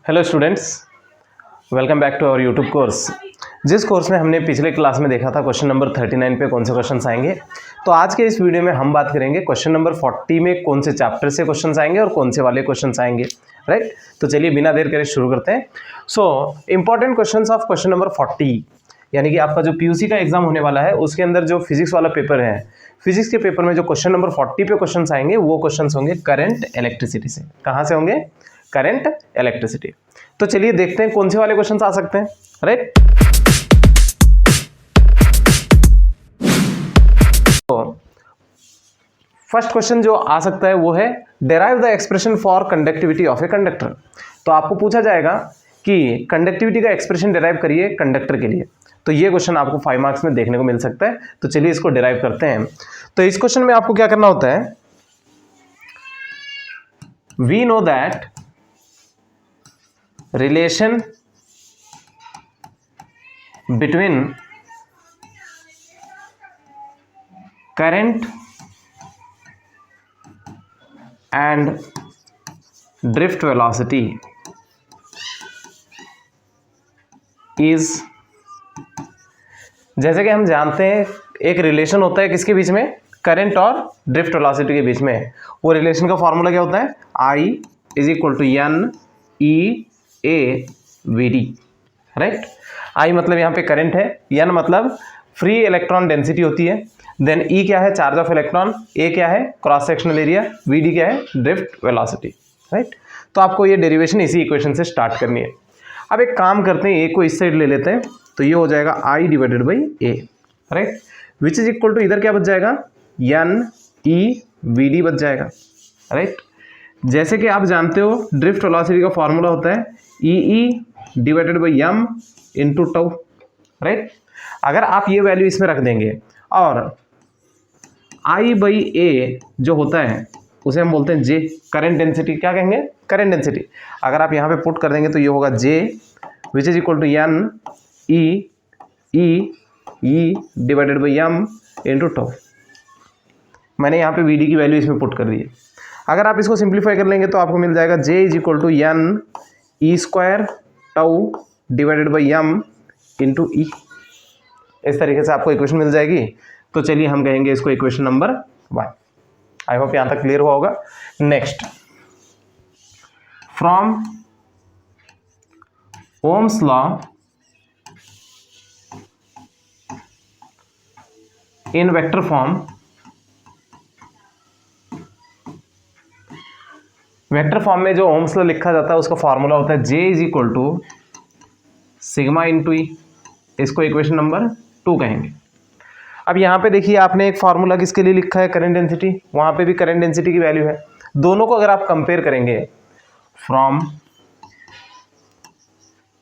Hello students, welcome back to our YouTube course. जिस course में हमने पिछले क्लास में देखा था क्वेश्चन नंबर 39 पे कौन से क्वेश्चंस आएंगे, तो आज के इस वीडियो में हम बात करेंगे क्वेश्चन नंबर 40 में कौन से चैप्टर से क्वेश्चंस आएंगे और कौन से वाले क्वेश्चंस आएंगे। राइट, तो चलिए बिना देर करे शुरू करते हैं। Important questions of question number 40, यानी कि आपका जो पीयूसी का एग्जाम होने वाला है उसके अंदर जो फिजिक्स वाला पेपर है, फिजिक्स के पेपर में जो क्वेश्चन नंबर 40 पे क्वेश्चंस आएंगे वो क्वेश्चंस होंगे करंट इलेक्ट्रिसिटी से। कहाँ से होंगे? Current electricity. तो चलिए देखते हैं कौन से वाले क्वेश्चंस आ सकते हैं। राइट, तो फर्स्ट क्वेश्चन जो आ सकता है वो है derive the expression for conductivity of a conductor. तो आपको पूछा जाएगा कि कंडक्टिविटी का एक्सप्रेशन डेराइव करिए कंडक्टर के लिए। तो ये क्वेश्चन आपको 5 मार्क्स में देखने को मिल सकता है। तो चलिए इसको डेराइव करते हैं। तो इस क्वेश्चन में आपको क्या करना होता है, we know that relation between current and drift velocity is, जैसे कि हम जानते हैं एक रिलेशन होता है किसके बीच में, करंट और ड्रिफ्ट वेलोसिटी के बीच में। वो रिलेशन का फॉर्मूला क्या होता है, I is equal to N E A V D. Right, I मतलब यहाँ पे करंट है, एन मतलब फ्री इलेक्ट्रॉन डेंसिटी होती है, देन ई क्या है, चार्ज ऑफ इलेक्ट्रॉन, ए क्या है, cross sectional area, v d क्या है, ड्रिफ्ट वेलोसिटी। राइट, तो आपको ये डेरिवेशन इसी इक्वेशन से स्टार्ट करनी है। अब एक काम करते हैं, ए को इस साइड ले लेते हैं, तो ये हो जाएगा I divided by A. Right, which is equal to इधर क्या बच जाएगा, एन ई वी डी बच जाएगा। राइट, जैसे कि आप जानते हो ड्रिफ्ट वेलोसिटी का फॉर्मूला होता है E divided by M into tau. Right, अगर आप ये वैल्यू इसमें रख देंगे और आई बाई ए जो होता है उसे हम बोलते हैं जे, करंट डेंसिटी। क्या कहेंगे, करंट डेंसिटी। अगर आप यहाँ पे पुट कर देंगे तो ये होगा J which is equal to N E divided by M into tau. मैंने यहाँ पे वी डी की वैल्यू इसमें पुट कर दी है। अगर आप इसको सिंप्लीफाई कर लेंगे तो आपको मिल जाएगा J is equal to N E square tau divided by M into E. इस तरीके से आपको इक्वेशन मिल जाएगी। तो चलिए हम कहेंगे इसको इक्वेशन नंबर 1। आई होप यहां तक क्लियर हुआ होगा। Next, from Ohm's law in vector form, vector form में जो ओम्स लॉ लिखा जाता है उसका फॉर्मूला होता है J is equal to sigma into E. इसको इक्वेशन नंबर 2 कहेंगे। अब यहाँ पे देखिए आपने एक फार्मूला किसके लिए लिखा है, करंट डेंसिटी, वहाँ पे भी करंट डेंसिटी की वैल्यू है। दोनों को अगर आप कंपेयर करेंगे फ्रॉम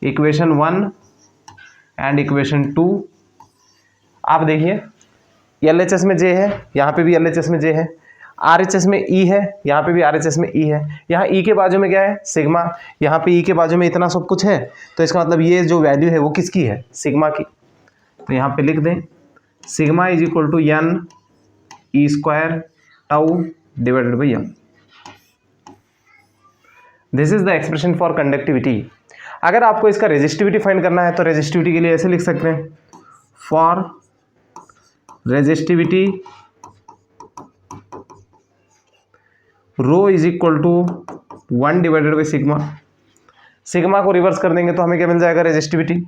इक्वेशन 1 एंड इक्वेशन 2, आप देखिए एलएचएस में जे है, यहाँ पे भी एलएचएस में जे है, आरएचएस में ई है, यहाँ पे भी आरएचएस में ई है, यहाँ ई के बाजू में क्या है, सिग्मा, यहाँ पे ई के बाजू में इतना सब कुछ है। तो इसका मतलब ये जो वैल्यू है वो किसकी है, सिग्मा की। तो यहाँ पे लिख दें sigma is equal to N E square tau divided by m. This is the expression for conductivity. अगर आपको इसका रेजिस्टिविटी फाइंड करना है तो रेजिस्टिविटी के लिए ऐसे लिख सकते हैं, for resistivity rho is equal to 1 divided by sigma. Sigma को रिवर्स कर देंगे तो हमें क्या मिल जाएगा, रेजिस्टिविटी।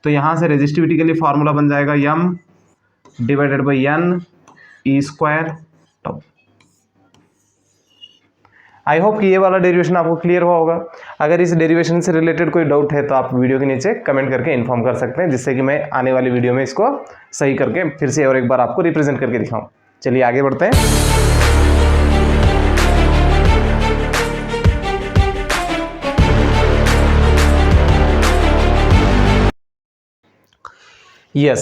तो यहाँ से रेजिस्टिविटी के लिए फॉर्मूला बन जाएगा m divided by n E square tau. I hope कि ये वाला डेरिवेशन आपको क्लियर हुआ होगा। अगर इस डेरिवेशन से रिलेटेड कोई डाउट है तो आप वीडियो के नीचे कमेंट करके इन्फॉर्म कर सकते हैं, जिससे कि मैं आने वाली वीडियो में इसको सही करके फिर से और एक बार आपको रिप्रेजेंट करके दिखाऊं। चलिए आगे बढ़ते हैं। यस,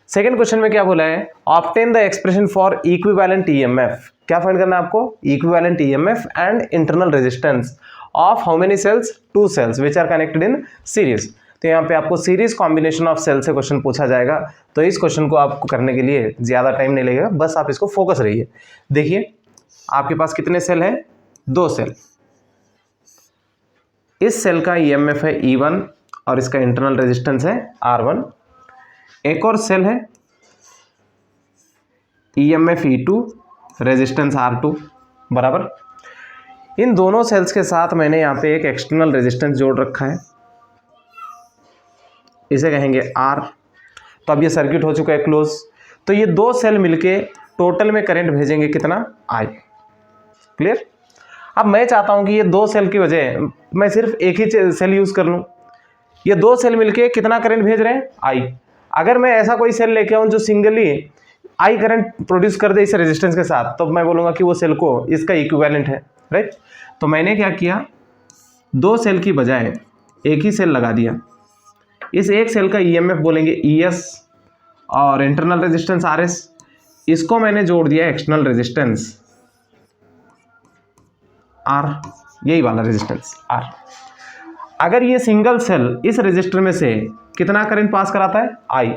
सेकेंड क्वेश्चन में क्या बोला है, obtain the expression for equivalent EMF. क्या फाइंड करना है आपको, equivalent EMF and internal resistance of how many cells, 2 cells which are connected in series. तो यहाँ पे आपको सीरीज कॉम्बिनेशन ऑफ सेल से क्वेश्चन पूछा जाएगा। तो इस क्वेश्चन को आपको करने के लिए ज़्यादा टाइम नहीं लगेगा, बस आप इसको फोकस रहिए। देखिए आपके पास कितने सेल हैं, 2 सेल। इस सेल का ईएमएफ है E1 और इसका इंटरनल रेजिस्टेंस है R1। एक और सेल है ईएमएफ E2, रेजिस्टेंस R2 बराबर। इन दोनों सेल्स के साथ मैंने यहाँ पे एक एक्सटर्नल रेजिस्टेंस जोड़ रखा है, इसे कहेंगे R। तो अब ये सर्किट हो चुका है क्लोज। तो ये दो सेल मिलके टोटल में करंट भेजेंगे कितना, I। क्लियर। अब मैं चाहता हूँ कि ये दो सेल की वजह मैं सिर्फ एक ही सेल यूज़ कर लूँ। ये दो सेल मिलके कितना करंट भेज रहे हैं, I। अगर मैं ऐसा कोई सेल लेके आऊँ जो सिंगली I करंट प्रोड्यूस कर दे इस रेजिस्टेंस के साथ, तो मैं बोलूँगा कि वो सेल को इसका इक्विवेलेंट है, राइट। तो मैंने क्या किया, दो सेल की बजाय एक ही सेल लगा दिया। इस एक सेल का ईएमएफ बोलेंगे ES और इंटरनल रेजिस्टेंस RS। इसको मैंने जोड़ दिया एक्सटर्नल रेजिस्टेंस R, यही वाला रेजिस्टेंस R। अगर ये सिंगल सेल इस रेजिस्टर में से कितना करंट पास कराता है, I,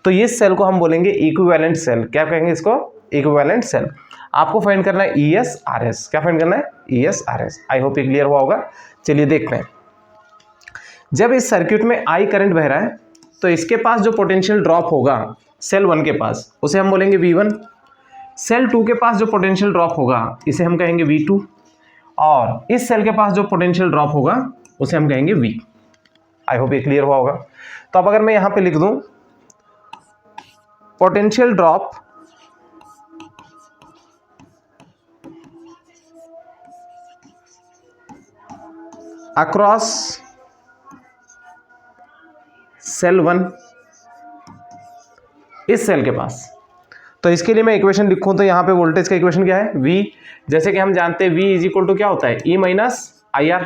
तो इस सेल को हम बोलेंगे इक्विवेलेंट सेल। क्या कहेंगे इसको, इक्विवेलेंट सेल। आपको फाइंड करना है ES RS। क्या फाइंड करना है, ES RS। आई होप ये क्लियर हुआ होगा। चलिए देखते हैं। जब इस सर्किट में I करंट बह रहा है तो इसके पास जो पोटेंशियल ड्रॉप होगा सेल 1 के पास, उसे हम बोलेंगे V1। सेल 2 के पास जो पोटेंशियल ड्रॉप होगा इसे हम कहेंगे V2, और इस सेल के पास जो पोटेंशियल ड्रॉप होगा उसे हम कहेंगे V। आई होप ये क्लियर हुआ होगा। तो अब अगर मैं यहां पे लिख दूं पोटेंशियल ड्रॉप अक्रॉस सेल 1, इस सेल के पास, तो इसके लिए मैं इक्वेशन लिखूं तो यहाँ पे वोल्टेज का इक्वेशन क्या है, V। जैसे कि हम जानते हैं V इज इक्वल टू क्या होता है, E माइनस IR।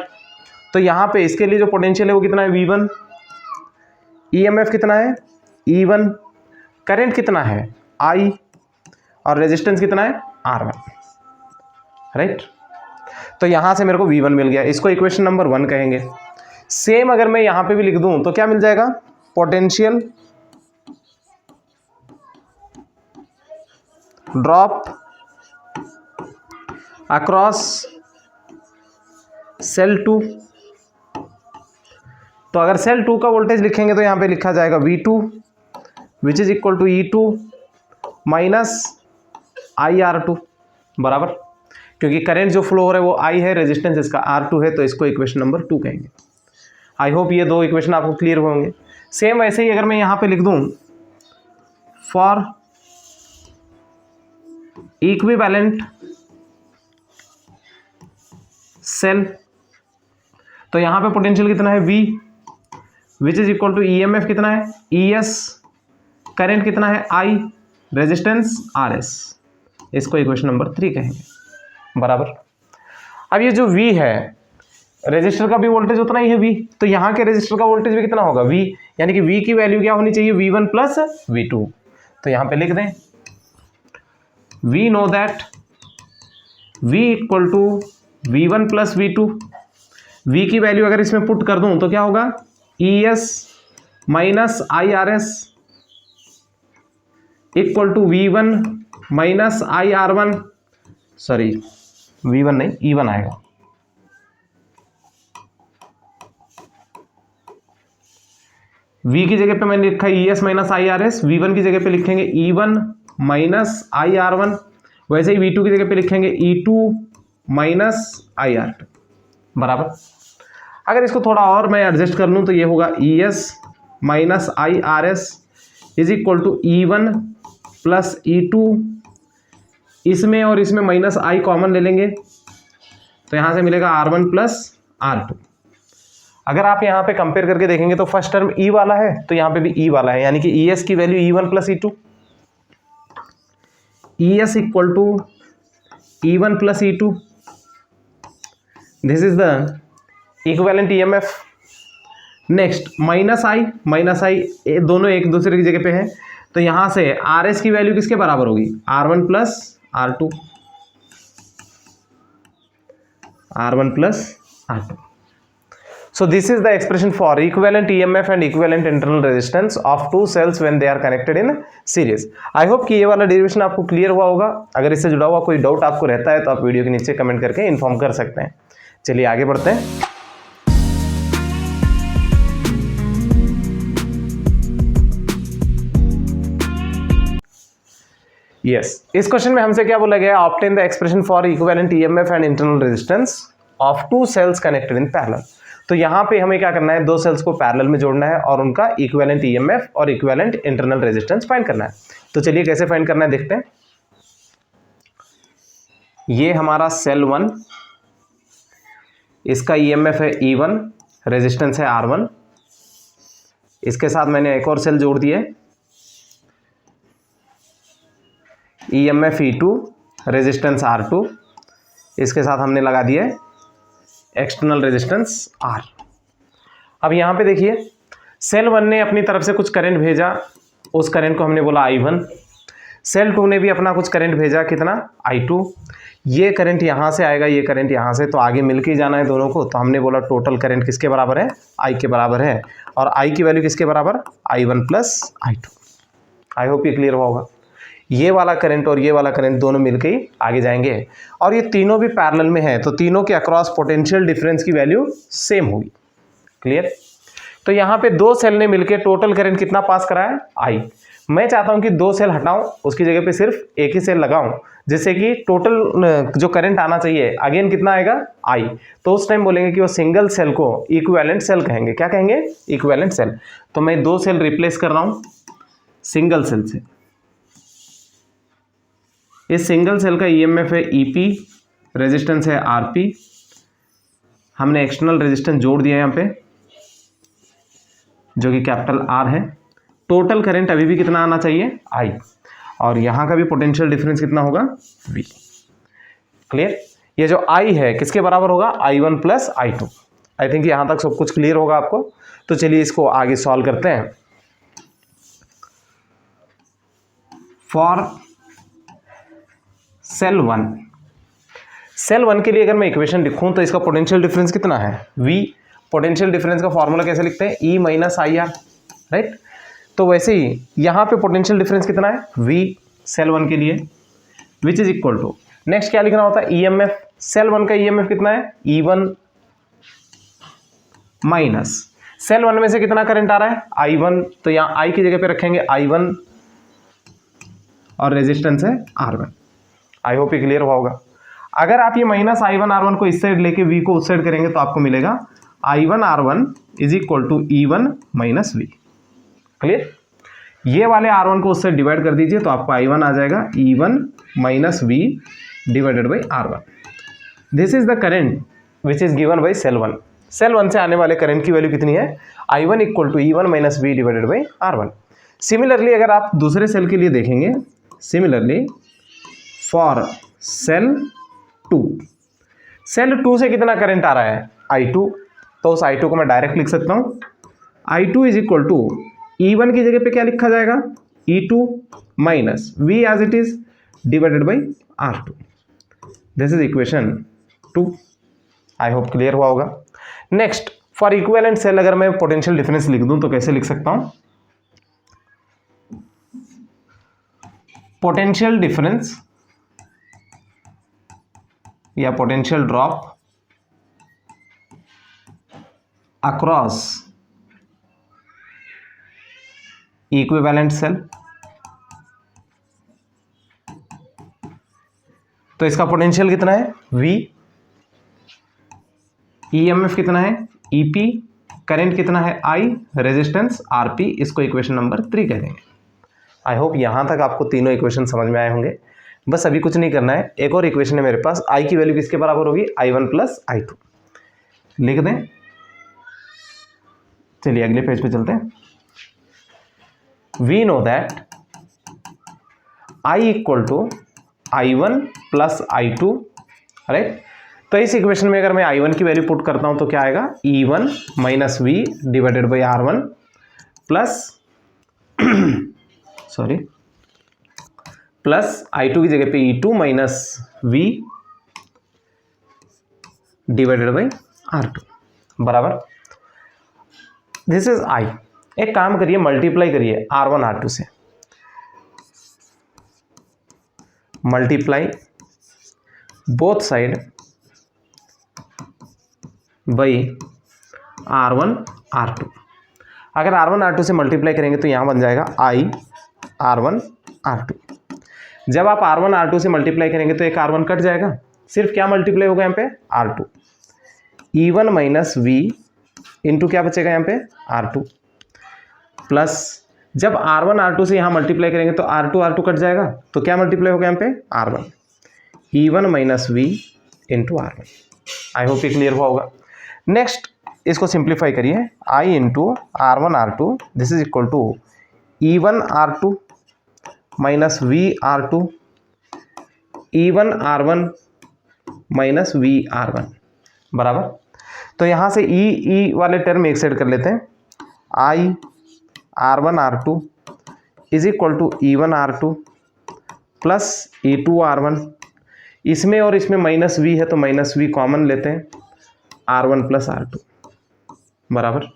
तो यहाँ पे इसके लिए जो पोटेंशियल है वो कितना है, V1। EMF कितना है, E1। करंट कितना है, I, और रेजिस्टेंस कितना है, R1, राइट। तो यहाँ से मेरे को V1 मिल गया, इसको इक्वेशन नंबर 1 कहेंगे। सेम अगर मैं यहाँ पे भी लिख दूं तो क्या मिल जाएगा, पोटेंशियल ड्रॉप अक्रॉस सेल 2। तो अगर सेल 2 का वोल्टेज लिखेंगे तो यहाँ पे लिखा जाएगा V2 which is equal to E2 minus IR2 बराबर, क्योंकि करंट जो फ्लो हो रहा है वो I है, रेजिस्टेंस इसका R2 है, तो इसको इक्वेशन नंबर 2 कहेंगे। आई होप ये दो इक्वेशन आपको क्लियर होंगे। सेम ऐसे ही अगर मैं यहाँ पे लिख दूँ फॉर इक्विवेलेंट सेल, तो यहाँ पे पोटेंशियल कितना है, V which is equal to EMF कितना है, ES। करंट कितना है, I, रेजिस्टेंस RS। इसको इक्वेशन नंबर 3 कहेंगे बराबर। अब ये जो V है, रेजिस्टर का भी वोल्टेज उतना ही है V, तो यहाँ के रेजिस्टर का वोल्टेज भी कितना होगा, V, यानी कि V की वैल्यू क्या होनी चाहिए, V1 प्लस V2। तो यहाँ पे लिख दें we know that V equal to V1 plus V2। V की वैल्यू अगर इसमें पुट कर दूं तो क्या होगा, ES minus IRS equal to V1 minus IR1, sorry V1 नहीं E1 आएगा। V की जगह पे मैंने लिखा ES माइनस IRS, V1 की जगह पे लिखेंगे E1 माइनस IR1, वैसे ही V2 की जगह पे लिखेंगे E2 माइनस IR2 बराबर। अगर इसको थोड़ा और मैं एडजस्ट कर लूँ तो ये होगा ES minus IRS is equal to E1 plus E2, इसमें और इसमें माइनस I कॉमन ले लेंगे तो यहाँ से मिलेगा R1 प्लस R2। अगर आप यहाँ पे कंपेयर करके देखेंगे तो फर्स्ट टर्म E वाला है तो यहाँ पे भी E वाला है, यानी कि ES की value E1 plus E2, ES equal to E1 plus E2, this is the equivalent EMF। Next minus I दोनों एक दूसरे की जगह पे है, तो यहाँ से RS की वैल्यू किसके बराबर होगी, R1 plus R2, R1 plus R2। So this is the expression for equivalent EMF and equivalent internal resistance of two cells when they are connected in series. I hope कि ये वाला derivation आपको clear हुआ होगा। अगर इससे जुड़ा हुआ कोई डाउट आपको रहता है तो आप वीडियो के नीचे कमेंट करके इन्फॉर्म कर सकते हैं। चलिए आगे बढ़ते हैं। यस, इस क्वेश्चन में हमसे क्या बोला गया है, obtain the expression for equivalent EMF and internal resistance of two cells connected in parallel. तो यहाँ पे हमें क्या करना है, दो सेल्स को पैरेलल में जोड़ना है और उनका इक्विवेलेंट ईएमएफ और इक्विवेलेंट इंटरनल रेजिस्टेंस फाइंड करना है। तो चलिए कैसे फाइंड करना है देखते हैं। ये हमारा सेल 1, इसका ईएमएफ है E1, रेजिस्टेंस है R1। इसके साथ मैंने एक और सेल जोड़ दिया, ईएमएफ E2, रेजिस्टेंस R2। इसके साथ हमने लगा दिया एक्सटर्नल रेजिस्टेंस R। अब यहाँ पे देखिए, सेल 1 ने अपनी तरफ से कुछ करंट भेजा, उस करंट को हमने बोला I1। सेल 2 ने भी अपना कुछ करंट भेजा, कितना, I2। ये करंट यहाँ से आएगा, ये करंट यहाँ से, तो आगे मिलके ही जाना है दोनों को। तो हमने बोला टोटल करंट किसके बराबर है, I के बराबर है। और I की वैल्यू किसके बराबर, I1 प्लस I2। आई होप ये क्लियर होगा। ये वाला करंट और ये वाला करंट दोनों मिलके ही आगे जाएंगे, और ये तीनों भी पैरेलल में है, तो तीनों के अक्रॉस पोटेंशियल डिफरेंस की वैल्यू सेम होगी। क्लियर। तो यहाँ पे दो सेल ने मिलके टोटल करंट कितना पास करा है, I। मैं चाहता हूँ कि दो सेल हटाऊं, उसकी जगह पे सिर्फ एक ही सेल लगाऊं, जिससे कि टोटल जो करंट आना चाहिए अगेन कितना आएगा, I। तो उस टाइम बोलेंगे कि वो सिंगल सेल को इक्विवेलेंट सेल कहेंगे। क्या कहेंगे, इक्विवेलेंट सेल। तो मैं दो सेल रिप्लेस कर रहा हूं सिंगल सेल से। इस सिंगल सेल का ईएमएफ है EP, रेजिस्टेंस है RP। हमने एक्सटर्नल रेजिस्टेंस जोड़ दिया यहाँ पे, जो कि कैपिटल R है। टोटल करंट अभी भी कितना आना चाहिए, I। और यहाँ का भी पोटेंशियल डिफरेंस कितना होगा, V। क्लियर। ये जो I है किसके बराबर होगा, I1 plus I2। I think यहाँ तक सब कुछ क्लियर होगा आपको। तो चलिए इसको आगे सॉल्व करते हैं। फॉर सेल 1, सेल 1 के लिए अगर मैं इक्वेशन लिखूं तो इसका पोटेंशियल डिफरेंस कितना है, V। पोटेंशियल डिफरेंस का फॉर्मूला कैसे लिखते हैं, E माइनस IR, राइट। तो वैसे ही यहाँ पे पोटेंशियल डिफरेंस कितना है, V सेल 1 के लिए, which is equal to, next क्या लिखना होता है, EMF। सेल 1 का EMF कितना है, E1 माइनस सेल 1 में से कितना करंट आ रहा है, I1। तो यहाँ I की जगह पे रखेंगे I1 और रेजिस्टेंस है R1। आई होप ये क्लियर हुआ होगा। अगर आप ये माइनस I1 R1 को इस साइड लेके V को उस साइड करेंगे तो आपको मिलेगा I1 R1 is equal to E1 minus V। Clear. ये वाले R1 को उससे डिवाइड कर दीजिए तो आपको I1 आ जाएगा E1 minus V divided by R1। This is the current which is given by cell 1। Cell 1 से आने वाले करंट की वैल्यू कितनी है, I1 equal to E1 minus V divided by R1। Similarly अगर आप दूसरे सेल के लिए देखेंगे, सिमिलरली फॉर सेल 2, सेल 2 से कितना करंट आ रहा है, I2। तो उस I2 को मैं डायरेक्ट लिख सकता हूँ, I2 is equal to E1 की जगह पे क्या लिखा जाएगा, E2 minus V as it is divided by R2। This is equation 2। I hope clear हुआ होगा। नेक्स्ट, फॉर इक्विवेलेंट सेल अगर मैं पोटेंशियल डिफरेंस लिख दूं तो कैसे लिख सकता हूं, पोटेंशियल डिफरेंस या potential drop across equivalent cell. तो इसका पोटेंशियल कितना है, V। EMF कितना है, EP। करंट कितना है, I। Resistance RP। इसको इक्वेशन नंबर 3 कह देंगे। आई होप यहां तक आपको तीनों इक्वेशन समझ में आए होंगे। बस अभी कुछ नहीं करना है, एक और इक्वेशन है मेरे पास, I की वैल्यू किसके बराबर होगी, I1 प्लस I2। लिख दें। चलिए अगले पेज पे चलते हैं। We know that I equal to I1 plus I2, right. तो इस इक्वेशन में अगर मैं I1 की वैल्यू पुट करता हूं तो क्या आएगा, E1 minus V divided by R1 plus sorry plus I2 की जगह पे E2 minus V divided by R2 बराबर, दिस इज I। एक काम करिए, मल्टीप्लाई करिए R1 R2 से, multiply both side by R1 R2। अगर R1 R2 से मल्टीप्लाई करेंगे तो यहां बन जाएगा I R1 R2। जब आप R1 R2 से मल्टीप्लाई करेंगे तो एक R1 कट जाएगा, सिर्फ क्या मल्टीप्लाई होगा यहाँ पे R2, E1 minus V into क्या बचेगा यहाँ पे R2, प्लस जब R1 R2 से यहाँ मल्टीप्लाई करेंगे तो R2 R2 कट जाएगा, तो क्या मल्टीप्लाई होगा यहाँ पे R1, E1 minus V into R1। I hope ये क्लियर हुआ होगा। नेक्स्ट इसको सिंप्लीफाई करिए, I into R1 R2 this is equal to E1 R2 minus V R2 E1 R1 minus V R1 बराबर। तो यहाँ से ई वाले टर्म एक साइड कर लेते हैं, I R1 R2 is equal to E1 R2 plus E2 R1, इसमें और इसमें माइनस V है तो माइनस V कॉमन लेते हैं, R1 प्लस R2 बराबर।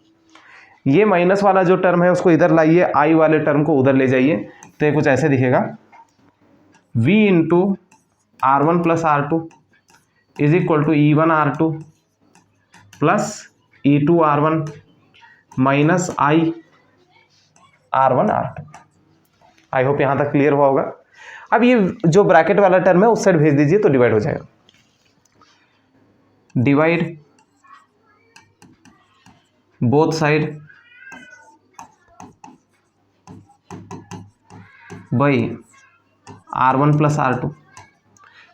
ये माइनस वाला जो टर्म है उसको इधर लाइए, I वाले टर्म को उधर ले जाइए, तो ये कुछ ऐसे दिखेगा, V into R1 plus R2 is equal to E1 R2 plus E2 R1 minus I R1 R2। I hope यहाँ तक क्लियर हुआ होगा। अब ये जो ब्रैकेट वाला टर्म है उस साइड भेज दीजिए तो डिवाइड हो जाएगा, divide both side by R1 plus R2।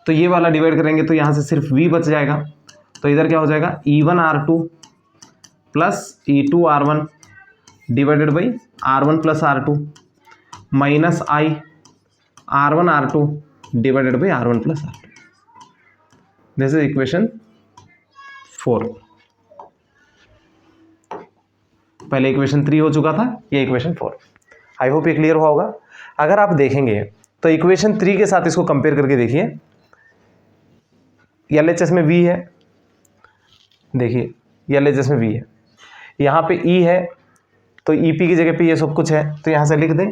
तो ये वाला डिवाइड करेंगे तो यहाँ से सिर्फ V बच जाएगा, तो इधर क्या हो जाएगा E1 R2 plus E2 R1 divided by R1 plus R2 minus I R1 R2 divided by R1 plus R2। This is equation 4। पहले इक्वेशन 3 हो चुका था, ये इक्वेशन 4। आई होप ये क्लियर हुआ होगा। अगर आप देखेंगे तो इक्वेशन 3 के साथ इसको कंपेयर करके देखिए, LHS में V है, देखिए LHS में V है, यहाँ पे E है तो EP की जगह पे ये सब कुछ है, तो यहाँ से लिख दें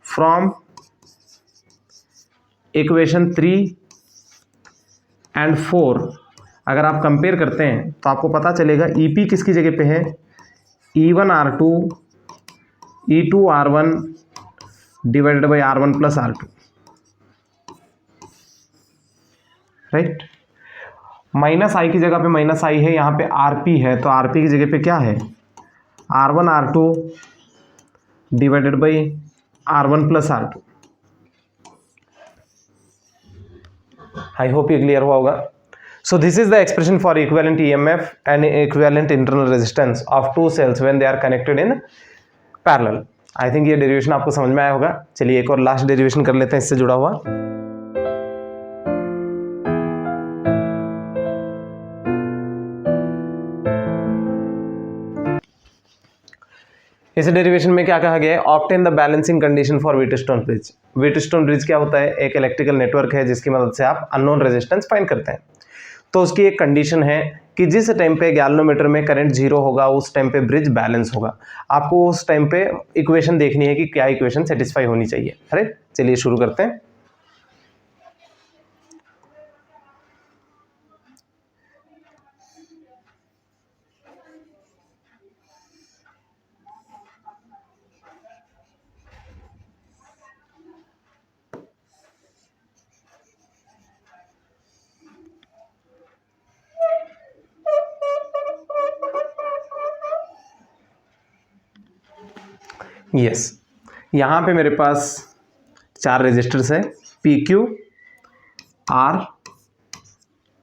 फ्रॉम इक्वेशन 3 एंड 4 अगर आप कंपेयर करते हैं तो आपको पता चलेगा EP किसकी जगह पे है, E1 R2 E2 R1 divided by R1 plus R2, right. Minus I की जगह पे माइनस I है, यहाँ पे RP है तो RP की जगह पे क्या है R1 R2 divided by R1 plus R2। I hope ये क्लियर हुआ होगा। So this is the expression for equivalent EMF and equivalent internal resistance of two cells when they are connected in parallel. I think ये derivation आपको समझ में आया होगा। चलिए एक और लास्ट डेरिवेशन कर लेते हैं इससे जुड़ा हुआ। इस डेरिवेशन में क्या कहा गया है, obtain the balancing condition for Wheatstone bridge. Wheatstone bridge क्या होता है, एक इलेक्ट्रिकल नेटवर्क है जिसकी मदद से आप अननोन रेजिस्टेंस फाइंड करते हैं। तो उसकी एक कंडीशन है कि जिस टाइम पे गैल्वेनोमीटर में करंट 0 होगा उस टाइम पे ब्रिज बैलेंस होगा। आपको उस टाइम पे इक्वेशन देखनी है कि क्या इक्वेशन सेटिस्फाई होनी चाहिए। अरे चलिए शुरू करते हैं। यस, यहाँ पे मेरे पास 4 रेजिस्टर्स है PQ R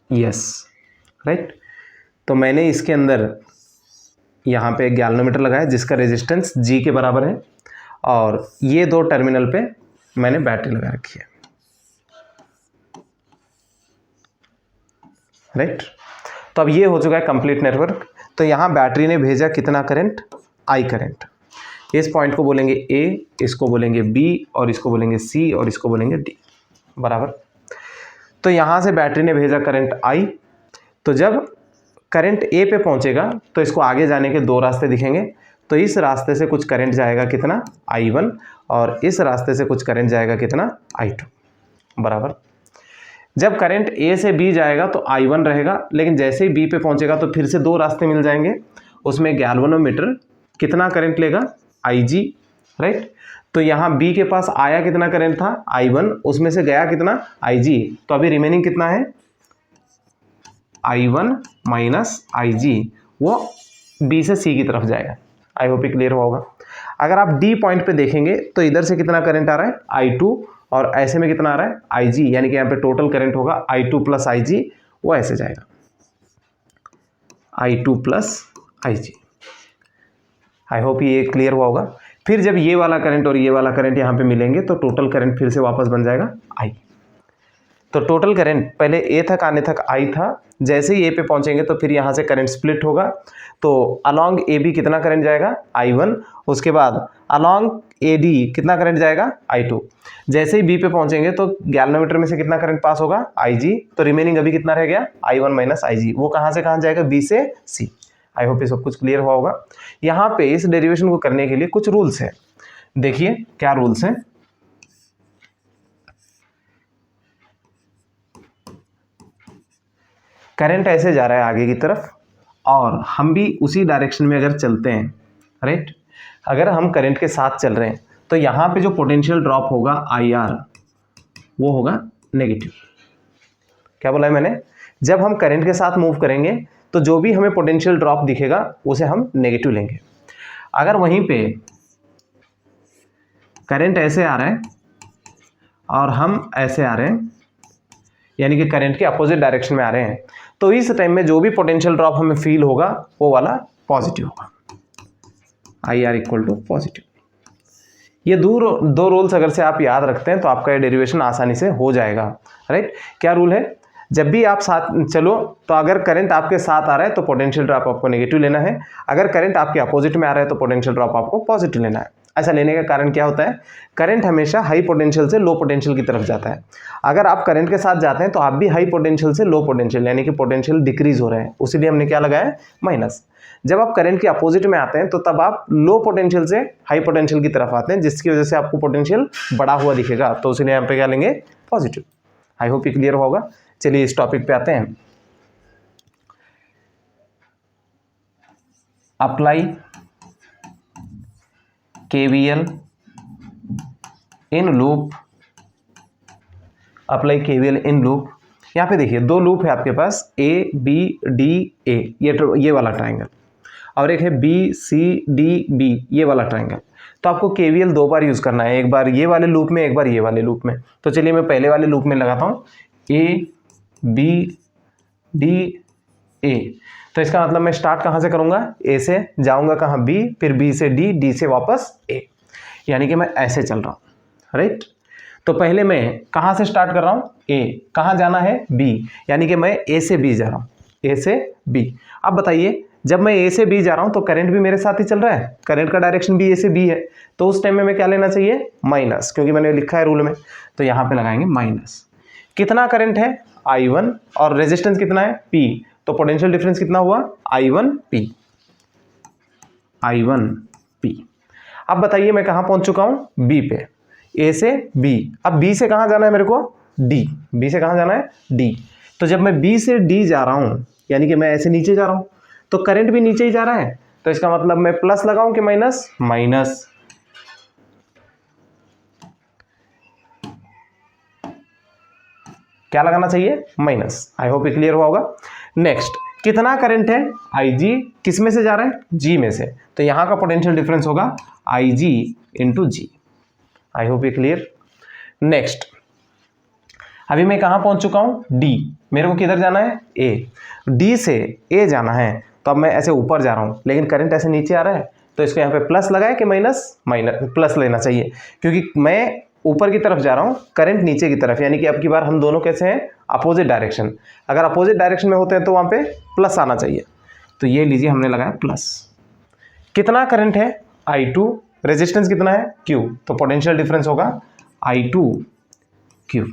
S, राइट। तो मैंने इसके अंदर यहाँ पे एक गैल्वेनोमीटर लगाया जिसका रेजिस्टेंस G के बराबर है, और ये 2 टर्मिनल पे मैंने बैटरी लगा रखी है, राइट। तो अब ये हो चुका है कंप्लीट नेटवर्क। तो यहाँ बैटरी ने भेजा कितना करंट, I करंट। इस पॉइंट को बोलेंगे A, इसको बोलेंगे B, और इसको बोलेंगे C, और इसको बोलेंगे D, बराबर। तो यहाँ से बैटरी ने भेजा करंट I। तो जब करंट A पे पहुँचेगा तो इसको आगे जाने के 2 रास्ते दिखेंगे। तो इस रास्ते से कुछ करंट जाएगा कितना I1, और इस रास्ते से कुछ करंट जाएगा कितना I2, बराबर। जब करंट A से B जाएगा तो I1 रहेगा, लेकिन जैसे ही B पे पहुँचेगा तो फिर से 2 रास्ते मिल जाएंगे। उसमें गैल्वेनोमीटर कितना करंट लेगा IG, राइट। तो यहाँ B के पास आया कितना करंट था I1, उसमें से गया कितना IG, तो अभी रिमेनिंग कितना है I1 माइनस IG, वो B से C की तरफ जाएगा। आई होप ये क्लियर हुआ होगा। अगर आप D पॉइंट पे देखेंगे तो इधर से कितना करंट आ रहा है I2 और ऐसे में कितना आ रहा है IG, यानी कि यहाँ पे टोटल करंट होगा I2 प्लस IG, वो ऐसे जाएगा I2 प्लस IG। आई होप ये क्लियर हुआ होगा। फिर जब ये वाला करंट और ये वाला करंट यहाँ पे मिलेंगे तो टोटल करंट फिर से वापस बन जाएगा I। तो टोटल करंट पहले ए तक आने तक I था, जैसे ही ए पे पहुँचेंगे तो फिर यहाँ से करंट स्प्लिट होगा, तो अलॉन्ग ए बी कितना करंट जाएगा I1, उसके बाद अलॉन्ग ए डी कितना करंट जाएगा I2। जैसे ही बी पे पहुँचेंगे तो गैल्वेनोमीटर में से कितना करंट पास होगा IG, तो रिमेनिंग अभी कितना रह गया I1 माइनस IG, वो कहाँ से कहाँ जाएगा B से C। आई होप ये सब कुछ क्लियर हुआ होगा। यहाँ पे इस डेरिवेशन को करने के लिए कुछ रूल्स हैं, देखिए क्या रूल्स हैं। करंट ऐसे जा रहा है आगे की तरफ और हम भी उसी डायरेक्शन में अगर चलते हैं, राइट, अगर हम करंट के साथ चल रहे हैं तो यहाँ पे जो पोटेंशियल ड्रॉप होगा IR, वो होगा नेगेटिव। क्या बोला है मैंने, जब हम करंट के साथ मूव करेंगे तो जो भी हमें पोटेंशियल ड्रॉप दिखेगा उसे हम नेगेटिव लेंगे। अगर वहीं पे करंट ऐसे आ रहा है और हम ऐसे आ रहे हैं, यानी कि करंट के अपोजिट डायरेक्शन में आ रहे हैं, तो इस टाइम में जो भी पोटेंशियल ड्रॉप हमें फील होगा वो वाला पॉजिटिव होगा, IR इक्वल टू पॉजिटिव। ये दो रूल्स अगर से आप याद रखते हैं तो आपका ये डेरिवेशन आसानी से हो जाएगा, राइट। क्या रूल है, जब भी आप साथ चलो तो अगर करंट आपके साथ आ रहा है तो पोटेंशियल ड्रॉप आपको नेगेटिव लेना है, अगर करंट आपके अपोजिट में आ रहा है तो पोटेंशियल ड्रॉप आपको पॉजिटिव लेना है। ऐसा लेने का कारण क्या होता है, करंट हमेशा हाई पोटेंशियल से लो पोटेंशियल की तरफ जाता है। अगर आप करंट के साथ जाते हैं तो आप भी हाई पोटेंशियल से लो पोटेंशियल, यानी कि पोटेंशियल डिक्रीज हो रहे हैं, उसीलिए हमने क्या लगाया माइनस। जब आप करंट के अपोजिट में आते हैं तो तब आप लो पोटेंशियल से हाई पोटेंशियल की तरफ आते हैं, जिसकी वजह से आपको पोटेंशियल बढ़ा हुआ दिखेगा, तो उसीलिए यहाँ पे क्या लेंगे पॉजिटिव। आई होप ये क्लियर होगा। चलिए इस टॉपिक पे आते हैं। Apply KVL in loop, apply KVL in loop. यहाँ पे देखिए दो लूप है आपके पास, A B D A, ये वाला ट्राइंगल, और एक है B C D B, ये वाला ट्राइंगल। तो आपको KVL दो बार यूज़ करना है, एक बार ये वाले लूप में, एक बार ये वाले लूप में। तो चलिए मैं पहले वाले लूप में लगाता हूँ A B D A। तो इसका मतलब मैं स्टार्ट कहाँ से करूँगा, A से जाऊँगा कहाँ B, फिर B से D, D से वापस A, यानी कि मैं ऐसे चल रहा हूँ, राइट। तो पहले मैं कहाँ से स्टार्ट कर रहा हूँ, A, कहाँ जाना है B, यानी कि मैं A से B जा रहा हूँ, A से B। अब बताइए जब मैं A से B जा रहा हूँ तो करंट भी मेरे साथ ही चल रहा है, करंट का डायरेक्शन भी A से B है, तो उस टाइम में मैं क्या लेना चाहिए माइनस, क्योंकि मैंने लिखा है रूल में। तो यहाँ पे लगाएंगे माइनस। कितना करंट है I1 और रेजिस्टेंस कितना है P, तो पोटेंशियल डिफरेंस कितना हुआ I1P। अब बताइए मैं कहाँ पहुँच चुका हूँ B पे, A से B। अब B से कहाँ जाना है मेरे को D, B से कहाँ जाना है D। तो जब मैं B से D जा रहा हूँ, यानी कि मैं ऐसे नीचे जा रहा हूँ, तो करंट भी नीचे ही जा रहा है, तो इसका मतलब मैं प्लस लगाऊं कि माइनस, माइनस। क्या लगाना चाहिए माइनस। आई होप ये क्लियर हुआ होगा। नेक्स्ट, कितना करंट है IG, किस में से जा रहा है G में से, तो यहाँ का पोटेंशियल डिफरेंस होगा IG इंटू G। आई होप ये क्लियर। नेक्स्ट, अभी मैं कहाँ पहुँच चुका हूँ D, मेरे को किधर जाना है A, D से A जाना है, तो अब मैं ऐसे ऊपर जा रहा हूँ लेकिन करंट ऐसे नीचे आ रहा है, तो इसको यहाँ पे प्लस लगाए कि माइनस, माइनस प्लस लेना चाहिए, क्योंकि मैं ऊपर की तरफ जा रहा हूँ, करंट नीचे की तरफ, यानी कि अब की बार हम दोनों कैसे हैं अपोजिट डायरेक्शन। अगर अपोजिट डायरेक्शन में होते हैं तो वहाँ पे प्लस आना चाहिए, तो ये लीजिए हमने लगाया प्लस। कितना करंट है I2, रेजिस्टेंस कितना है Q, तो पोटेंशियल डिफरेंस होगा I2Q।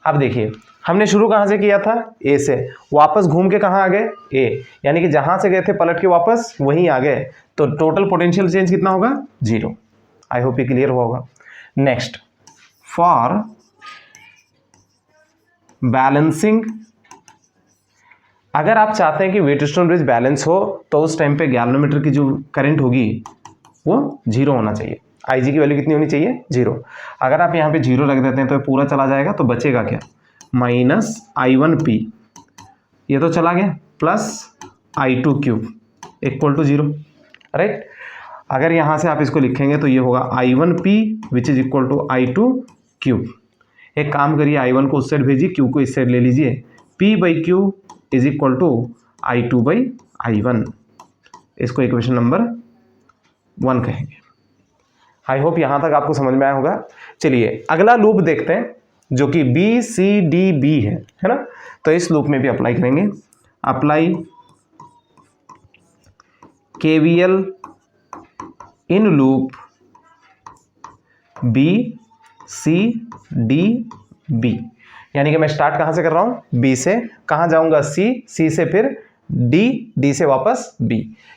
अब देखिए हमने शुरू कहाँ से किया था A से, वापस घूम के कहाँ आ गए A, यानी कि जहाँ से गए थे पलट के वापस वहीं आ गए, तो टोटल पोटेंशियल चेंज कितना होगा 0। आई होप ये क्लियर हुआ होगा। नेक्स्ट, फॉर बैलेंसिंग, अगर आप चाहते हैं कि व्हीटस्टोन ब्रिज बैलेंस हो तो उस टाइम पे गैल्वेनोमीटर की जो करंट होगी वो 0 होना चाहिए। आई जी की वैल्यू कितनी होनी चाहिए 0। अगर आप यहाँ पे 0 रख देते हैं तो ये पूरा चला जाएगा, तो बचेगा क्या माइनस I1P, ये तो चला गया, plus I2 cube equal to 0, right. अगर यहाँ से आप इसको लिखेंगे तो ये होगा I1P which is equal to I2 cube. एक काम करिए, I1 को उस साइड भेजिए, Q को इस साइड ले लीजिए, P by Q is equal to I2 by I1। इसको इक्वेशन नंबर 1 कहेंगे। आई होप यहाँ तक आपको समझ में आया होगा। चलिए अगला लूप देखते हैं जो कि BCDB है ना। तो इस लूप में भी अप्लाई करेंगे, apply KVL in loop BCDB, यानी कि मैं स्टार्ट कहाँ से कर रहा हूँ B से, कहाँ जाऊँगा C से फिर D से वापस B,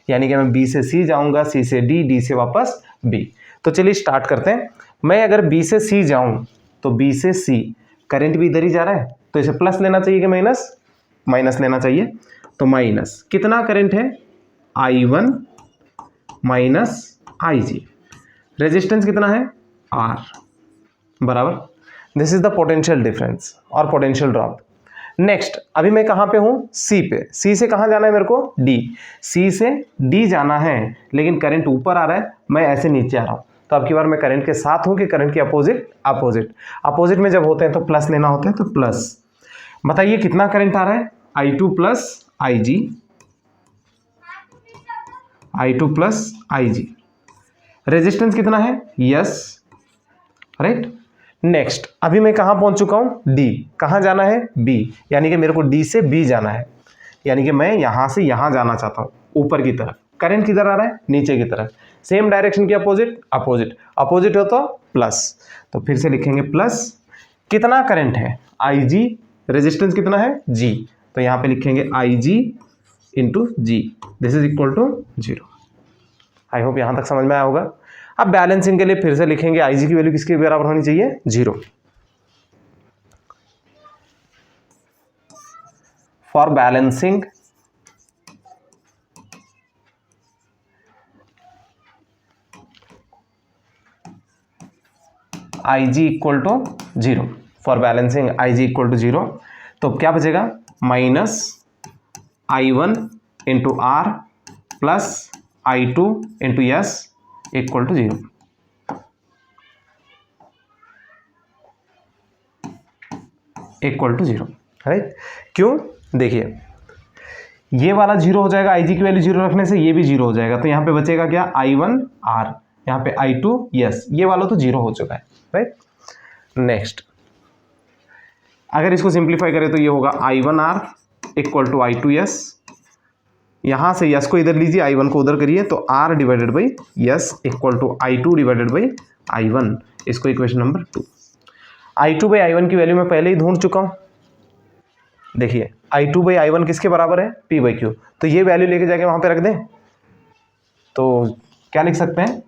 यानी कि मैं B से C जाऊँगा, C से D से वापस B। तो चलिए स्टार्ट करते हैं। मैं अगर B से C जाऊँ तो B से C करंट भी इधर ही जा रहा है, तो इसे प्लस लेना चाहिए कि माइनस, माइनस लेना चाहिए। तो माइनस कितना करंट है I1 माइनस IG, रेजिस्टेंस कितना है R बराबर, this is the potential difference और पोटेंशियल ड्रॉप। नेक्स्ट अभी मैं कहाँ पे हूँ C पे, C से कहाँ जाना है मेरे को D, C से D जाना है, लेकिन करंट ऊपर आ रहा है, मैं ऐसे नीचे आ रहा हूँ। तो अब की बार मैं करंट के साथ हूँ कि करंट के अपोजिट, अपोजिट में जब होते हैं तो प्लस लेना होता है, तो प्लस। बताइए कितना करंट आ रहा है I2 प्लस IG, रेजिस्टेंस कितना है यस, राइट। नेक्स्ट अभी मैं कहाँ पहुँच चुका हूँ D, कहाँ जाना है B, यानी कि मेरे को D से B जाना है, यानी कि मैं यहाँ से यहाँ जाना चाहता हूँ ऊपर की तरफ। करंट किधर आ रहा है नीचे की तरफ, सेम डायरेक्शन की अपोजिट हो तो प्लस। तो फिर से लिखेंगे प्लस, कितना करंट है IG, रेजिस्टेंस कितना है G, तो यहाँ पे लिखेंगे IG into G, this is equal to 0। I hope यहाँ तक समझ में आया होगा। अब बैलेंसिंग के लिए फिर से लिखेंगे IG की वैल्यू किसके बराबर होनी चाहिए 0। For balancing IG equal to 0, for balancing IG equal to 0, तो क्या बचेगा minus I1 into R plus I2 into S equal to 0। Equal to 0, right. क्यों, देखिए ये वाला 0 हो जाएगा, IG की वैल्यू 0 रखने से ये भी 0 हो जाएगा, तो यहाँ पे बचेगा क्या I1 R, यहाँ पे I2 yes, ये वाला तो 0 हो चुका है, राइट। नेक्स्ट अगर इसको सिंप्लीफाई करें तो ये होगा I1 R equal to I2 yes, यहाँ से यस को इधर लीजिए, I1 को उधर करिए, तो R divided by S equal to I2 divided by I1, इसको equation number 2। I2 by I1 की वैल्यू मैं पहले ही ढूंढ चुका हूँ। देखिए I2 बाई I1 किसके बराबर है P बाई क्यू, तो ये वैल्यू लेके जाके वहाँ पे रख दें, तो क्या लिख सकते हैं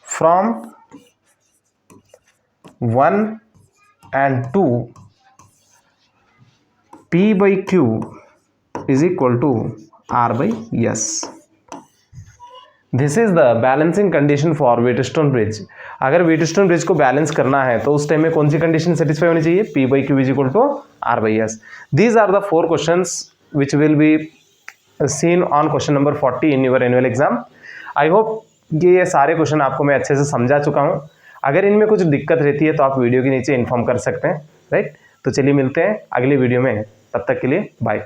from 1 and 2 P by Q is equal to R by S. This is the balancing condition for Wheatstone bridge. अगर Wheatstone bridge को बैलेंस करना है तो उस टाइम में कौन सी कंडीशन सेटिस्फाई होनी चाहिए P by Q is equal to R by S. These are the 4 questions which will be seen on question number 40 in your annual exam. I hope ये सारे क्वेश्चन आपको मैं अच्छे से समझा चुका हूँ। अगर इनमें कुछ दिक्कत रहती है तो आप वीडियो के नीचे इन्फॉर्म कर सकते हैं, राइट। तो चलिए मिलते हैं अगली वीडियो में, तब तक के लिए बाय।